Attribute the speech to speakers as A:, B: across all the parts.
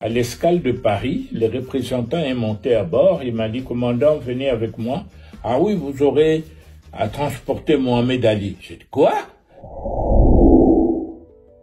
A: À l'escale de Paris, le représentant est monté à bord. Il m'a dit, commandant, venez avec moi. Ah oui, vous aurez à transporter Mohamed Ali. J'ai dit, quoi?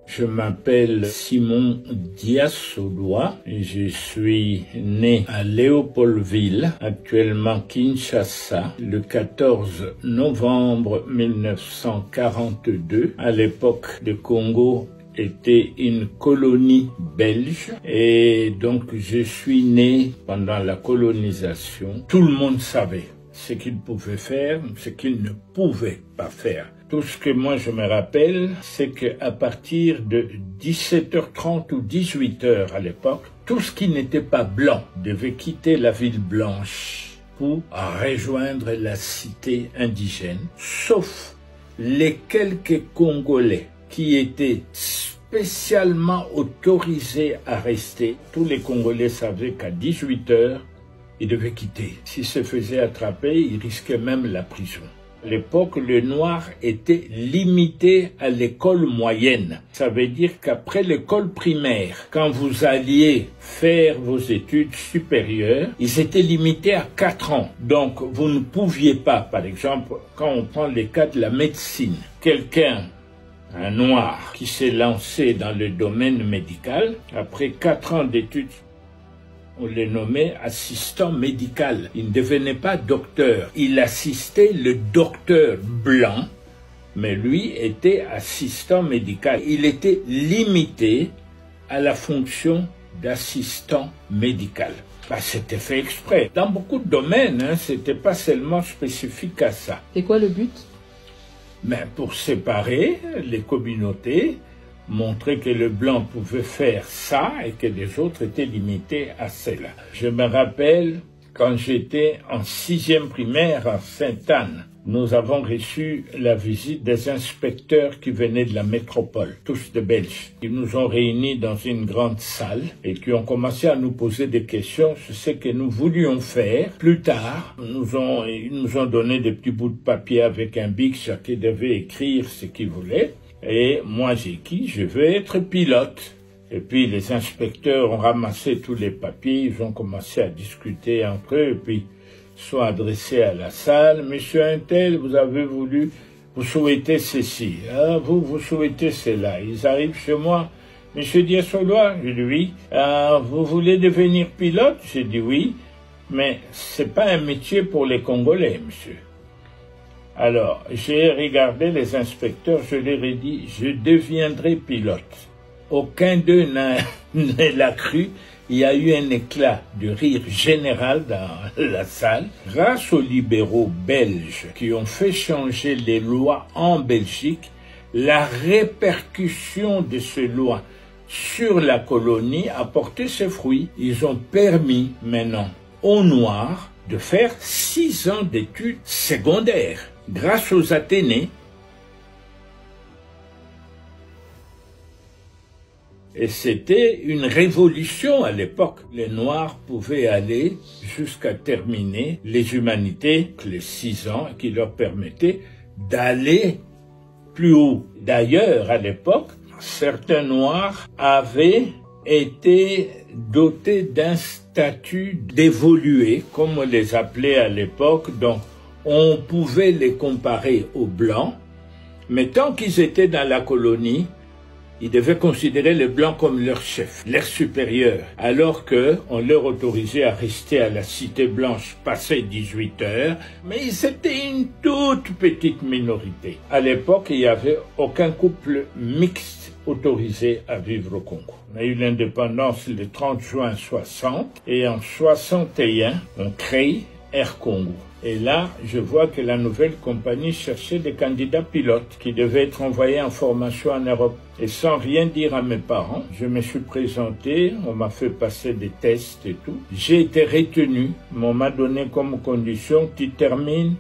A: Je m'appelle Simon Diassodoua. Je suis né à Léopoldville, actuellement Kinshasa, le 14 novembre 1942. À l'époque, le Congo était une colonie belge et donc je suis né pendant la colonisation. Tout le monde savait ce qu'il pouvait faire, ce qu'il ne pouvait pas faire. Tout ce que moi je me rappelle, c'est qu'à partir de 17h30 ou 18h à l'époque, tout ce qui n'était pas blanc devait quitter la ville blanche pour rejoindre la cité indigène, sauf les quelques Congolais qui étaient spécialement autorisés à rester. Tous les Congolais savaient qu'à 18h, ils devaient quitter. S'ils se faisaient attraper, ils risquaient même la prison. À l'époque, le noir était limité à l'école moyenne. Ça veut dire qu'après l'école primaire, quand vous alliez faire vos études supérieures, ils étaient limités à 4 ans. Donc, vous ne pouviez pas, par exemple, quand on prend les cas de la médecine, quelqu'un, un noir, qui s'est lancé dans le domaine médical, après 4 ans d'études, on le nommait assistant médical. Il ne devenait pas docteur. Il assistait le docteur blanc, mais lui était assistant médical. Il était limité à la fonction d'assistant médical. C'était fait exprès. Dans beaucoup de domaines, c'était pas seulement spécifique à ça.
B: C'est quoi le but?
A: Pour séparer les communautés, montrer que le blanc pouvait faire ça et que les autres étaient limités à cela. Je me rappelle quand j'étais en 6e primaire à Sainte-Anne, nous avons reçu la visite des inspecteurs qui venaient de la métropole, tous de Belges. Ils nous ont réunis dans une grande salle et qui ont commencé à nous poser des questions sur ce que nous voulions faire. Plus tard, ils nous ont donné des petits bouts de papier avec un bic, chacun devait écrire ce qu'il voulait. Et moi, j'ai dit, je veux être pilote. Et puis, les inspecteurs ont ramassé tous les papiers, ils ont commencé à discuter entre eux, et puis, sont adressés à la salle. Monsieur Untel, vous souhaitez ceci. Ah, vous souhaitez cela. Ils arrivent chez moi. Monsieur Diassodoua, je dis oui. Ah, vous voulez devenir pilote? J'ai dit oui. Mais c'est pas un métier pour les Congolais, monsieur. Alors, j'ai regardé les inspecteurs, je leur ai dit, je deviendrai pilote. Aucun d'eux ne l'a cru. Il y a eu un éclat de rire général dans la salle. Grâce aux libéraux belges qui ont fait changer les lois en Belgique, la répercussion de ces lois sur la colonie a porté ses fruits. Ils ont permis maintenant aux Noirs de faire 6 ans d'études secondaires. Grâce aux Athénées, et c'était une révolution à l'époque. Les Noirs pouvaient aller jusqu'à terminer les humanités, les 6 ans, qui leur permettaient d'aller plus haut. D'ailleurs, à l'époque, certains Noirs avaient été dotés d'un statut d'évolué, comme on les appelait à l'époque, donc on pouvait les comparer aux Blancs, mais tant qu'ils étaient dans la colonie, ils devaient considérer les Blancs comme leur chef, leur supérieur, alors qu'on leur autorisait à rester à la Cité Blanche passé 18 heures, mais ils étaient une toute petite minorité. À l'époque, il n'y avait aucun couple mixte autorisé à vivre au Congo. On a eu l'indépendance le 30 juin 60 et en 61, on crée Air Congo. Et là, je vois que la nouvelle compagnie cherchait des candidats pilotes qui devaient être envoyés en formation en Europe. Et sans rien dire à mes parents, je me suis présenté, on m'a fait passer des tests et tout. J'ai été retenu, mais on m'a donné comme condition, tu termines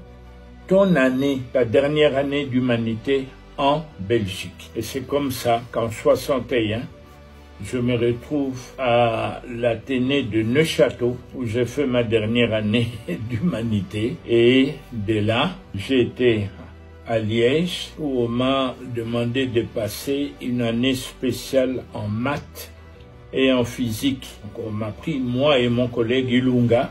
A: ton année, ta dernière année d'humanité en Belgique. Et c'est comme ça qu'en 61, je me retrouve à l'Athénée de Neuchâtel où j'ai fait ma dernière année d'humanité. Et de là, j'ai été à Liège où on m'a demandé de passer une année spéciale en maths et en physique. Donc, on m'a pris, moi et mon collègue Ilunga,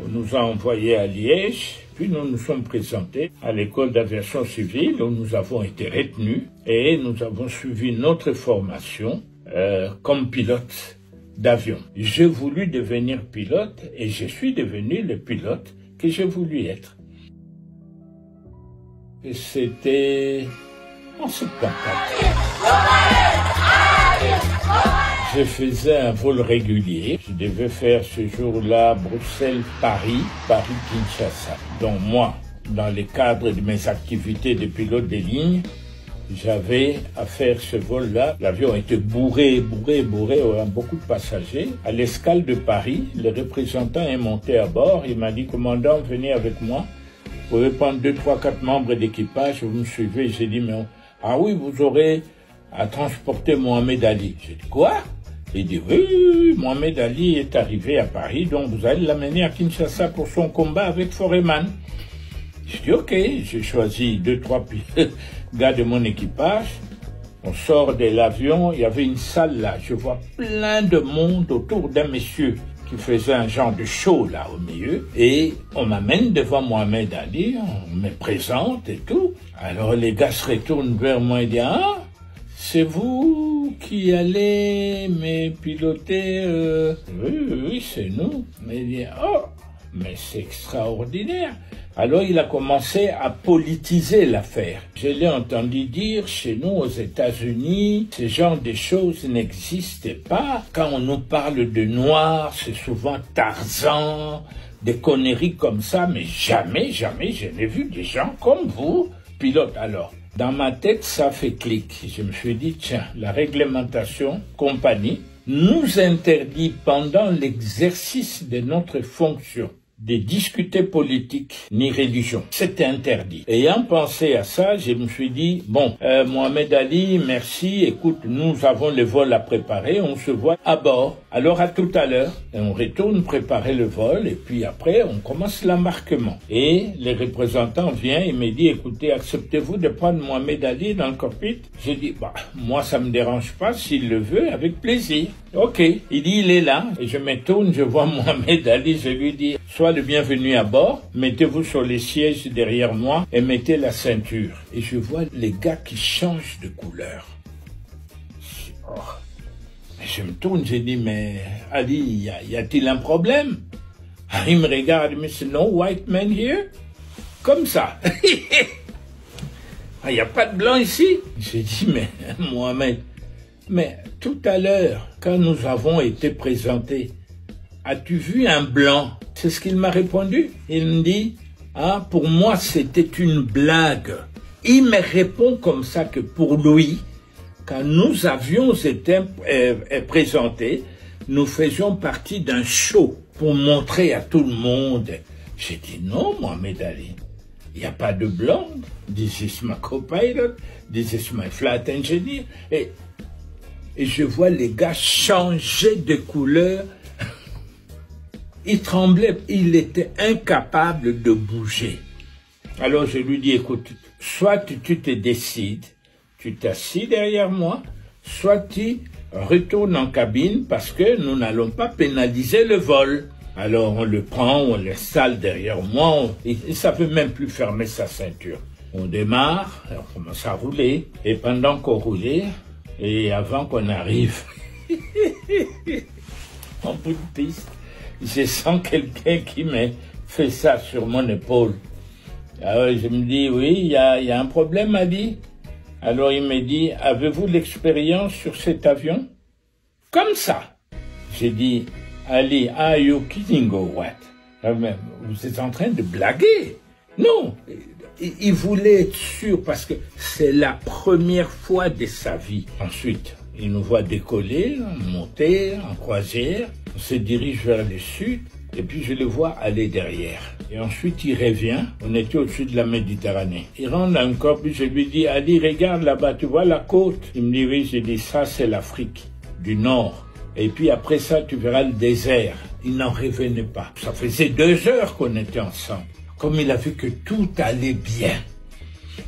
A: on nous a envoyés à Liège, puis nous nous sommes présentés à l'école d'aviation civile où nous avons été retenus et nous avons suivi notre formation comme pilote d'avion. J'ai voulu devenir pilote et je suis devenu le pilote que j'ai voulu être. Et c'était en 74. Je faisais un vol régulier. Je devais faire ce jour-là Bruxelles-Paris, Paris-Kinshasa. Donc moi, dans le cadre de mes activités de pilote de ligne, j'avais à faire ce vol-là. L'avion était bourré, beaucoup de passagers. À l'escale de Paris, le représentant est monté à bord. Il m'a dit, commandant, venez avec moi. Vous pouvez prendre 2, 3, 4 membres d'équipage, vous me suivez. J'ai dit, mais ah oui, vous aurez à transporter Mohamed Ali. J'ai dit, quoi? Il dit, oui, Mohamed Ali est arrivé à Paris, donc vous allez l'amener à Kinshasa pour son combat avec Foreman. J'ai dit, ok, j'ai choisi 2, 3 gars de mon équipage. On sort de l'avion, il y avait une salle là, je vois plein de monde autour d'un monsieur qui faisait un genre de show là au milieu. Et on m'amène devant Mohamed Ali, on me présente et tout. Alors les gars se retournent vers moi et disent, ah, c'est vous qui allez me piloter Oui, c'est nous. Mais il dit, oh, mais c'est extraordinaire. Alors il a commencé à politiser l'affaire. Je l'ai entendu dire, chez nous aux États-Unis, ce genre de choses n'existent pas. Quand on nous parle de noirs, c'est souvent Tarzan, des conneries comme ça, mais jamais je n'ai vu des gens comme vous, pilote. Alors, dans ma tête, ça fait clic. Je me suis dit, tiens, la réglementation compagnie nous interdit pendant l'exercice de notre fonction de discuter politique ni religion. C'était interdit. Ayant pensé à ça, je me suis dit, bon, Mohamed Ali, merci, écoute, nous avons le vol à préparer, on se voit à bord. Alors à tout à l'heure, on retourne préparer le vol et puis après, on commence l'embarquement. Et le représentant vient et me dit, écoutez, acceptez-vous de prendre Mohamed Ali dans le cockpit? J'ai dit, bah, moi ça me dérange pas, s'il le veut, avec plaisir. Ok. Il dit, il est là. Et je me tourne, je vois Mohamed Ali, je lui dis, sois le bienvenu à bord, mettez-vous sur les sièges derrière moi et mettez la ceinture. Et je vois les gars qui changent de couleur. Oh. Je me tourne, je dis, mais Ali, y a-t-il un problème? Il me regarde, il me dit, no white man here? Comme ça. Il n'y a pas de blanc ici? J'ai dit, mais Mohamed, mais tout à l'heure, quand nous avons été présentés, as-tu vu un blanc? C'est ce qu'il m'a répondu. Il me dit, ah, pour moi, c'était une blague. Il me répond comme ça que pour lui, quand nous avions été présentés, nous faisions partie d'un show pour montrer à tout le monde. J'ai dit, non, Mohamed Ali, il n'y a pas de blanc. This is my co-pilot, this is my flight engineer. Et je vois les gars changer de couleur. Il tremblait, il était incapable de bouger. Alors je lui dis, écoute, soit tu te décides, tu t'assis derrière moi, soit tu retournes en cabine parce que nous n'allons pas pénaliser le vol. Alors on le prend, on l'installe derrière moi, il ne savait même plus fermer sa ceinture. On démarre, on commence à rouler, et pendant qu'on roulait, et avant qu'on arrive en bout de piste, je sens quelqu'un qui me fait ça sur mon épaule. Alors je me dis, oui, il y a un problème, Ali. Alors il me dit, avez-vous l'expérience sur cet avion? Comme ça. J'ai dit, Ali, are you kidding or what? Vous êtes en train de blaguer? Non. Il voulait être sûr parce que c'est la première fois de sa vie. Ensuite, il nous voit décoller, monter en croisière. On se dirige vers le sud et puis je le vois aller derrière. Et ensuite, il revient. On était au-dessus de la Méditerranée. Il rentre dans un corps, puis je lui dis, Ali, regarde là-bas, tu vois la côte? Il me dit, oui. J'ai dit, ça, c'est l'Afrique du Nord. Et puis après ça, tu verras le désert. Il n'en revenait pas. Ça faisait 2 heures qu'on était ensemble. Comme il a vu que tout allait bien,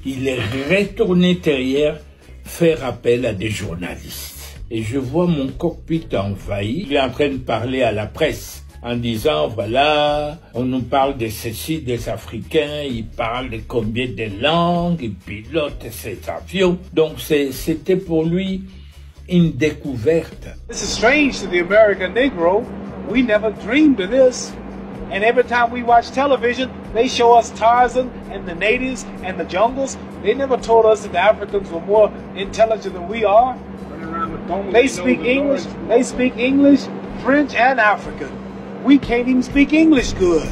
A: il est retourné derrière faire appel à des journalistes. et je vois mon cockpit envahi. Il est en train de parler à la presse en disant, voilà, on nous parle de ceci, des Africains, ils parlent de combien de langues, ils pilotent ces avions. Donc c'était pour lui une découverte.
B: This is strange to the American Negro. We never dreamed of this. And every time we watch television, they show us Tarzan and the natives and the jungles. They never told us that the Africans were more intelligent than we are. They speak English, French and African. We can't even speak English good.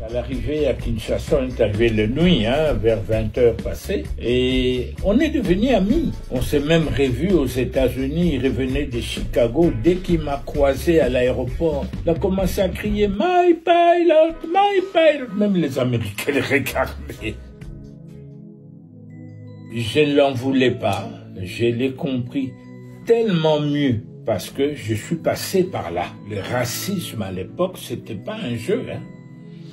A: À l'arrivée à Kinshasa, on est arrivé la nuit, vers 20h passées, et on est devenus amis. On s'est même revus aux États-Unis. Il revenait de Chicago. Dès qu'il m'a croisé à l'aéroport, il a commencé à crier « My pilot, my pilot !» Même les Américains les regardaient. Je ne l'en voulais pas. Je l'ai compris tellement mieux parce que je suis passé par là. Le racisme à l'époque, c'était pas un jeu,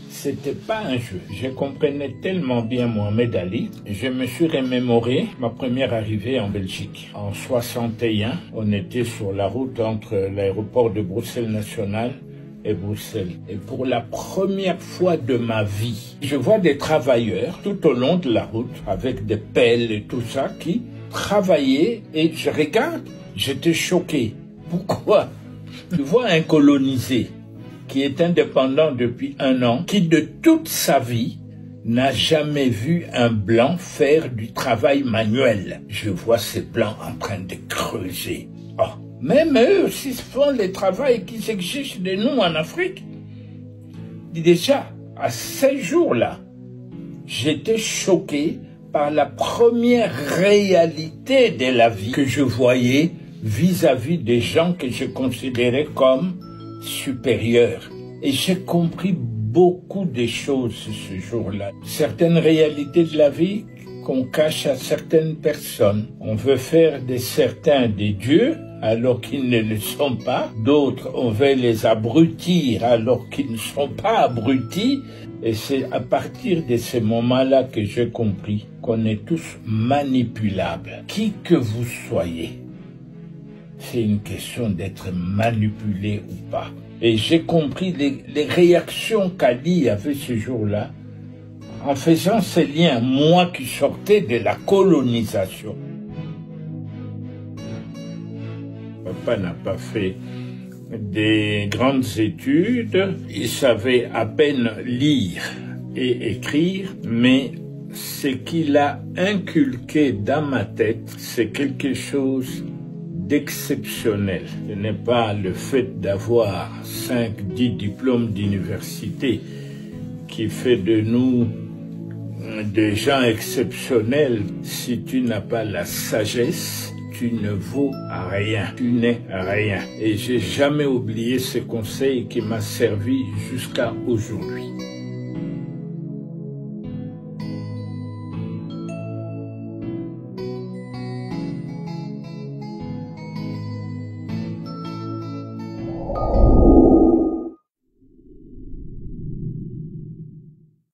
A: C'était pas un jeu. Je comprenais tellement bien Mohamed Ali. Je me suis remémoré ma première arrivée en Belgique. En 61, on était sur la route entre l'aéroport de Bruxelles National et Bruxelles. Et pour la première fois de ma vie, je vois des travailleurs tout au long de la route avec des pelles et tout ça qui travaillaient et je regarde, j'étais choqué. Pourquoi? Je vois un colonisé qui est indépendant depuis 1 an, qui de toute sa vie n'a jamais vu un blanc faire du travail manuel. Je vois ces blancs en train de creuser. Oh, même eux aussi font le travail qui s'exige de nous en Afrique. Déjà, à ces jours-là, j'étais choqué par la première réalité de la vie que je voyais vis-à-vis des gens que je considérais comme supérieurs. Et j'ai compris beaucoup de choses ce jour-là. Certaines réalités de la vie qu'on cache à certaines personnes. On veut faire de certains des dieux alors qu'ils ne le sont pas. D'autres, on veut les abrutir alors qu'ils ne sont pas abrutis. Et c'est à partir de ces moments-là que j'ai compris qu'on est tous manipulables. Qui que vous soyez, c'est une question d'être manipulé ou pas. Et j'ai compris les réactions qu'Ali avait ce jour-là en faisant ces liens, moi qui sortais de la colonisation. Papa n'a pas fait des grandes études, il savait à peine lire et écrire, mais ce qu'il a inculqué dans ma tête, c'est quelque chose d'exceptionnel. Ce n'est pas le fait d'avoir 5-10 diplômes d'université qui fait de nous des gens exceptionnels. Si tu n'as pas la sagesse, tu ne vaux rien, tu n'es rien. Et j'ai jamais oublié ce conseil qui m'a servi jusqu'à aujourd'hui.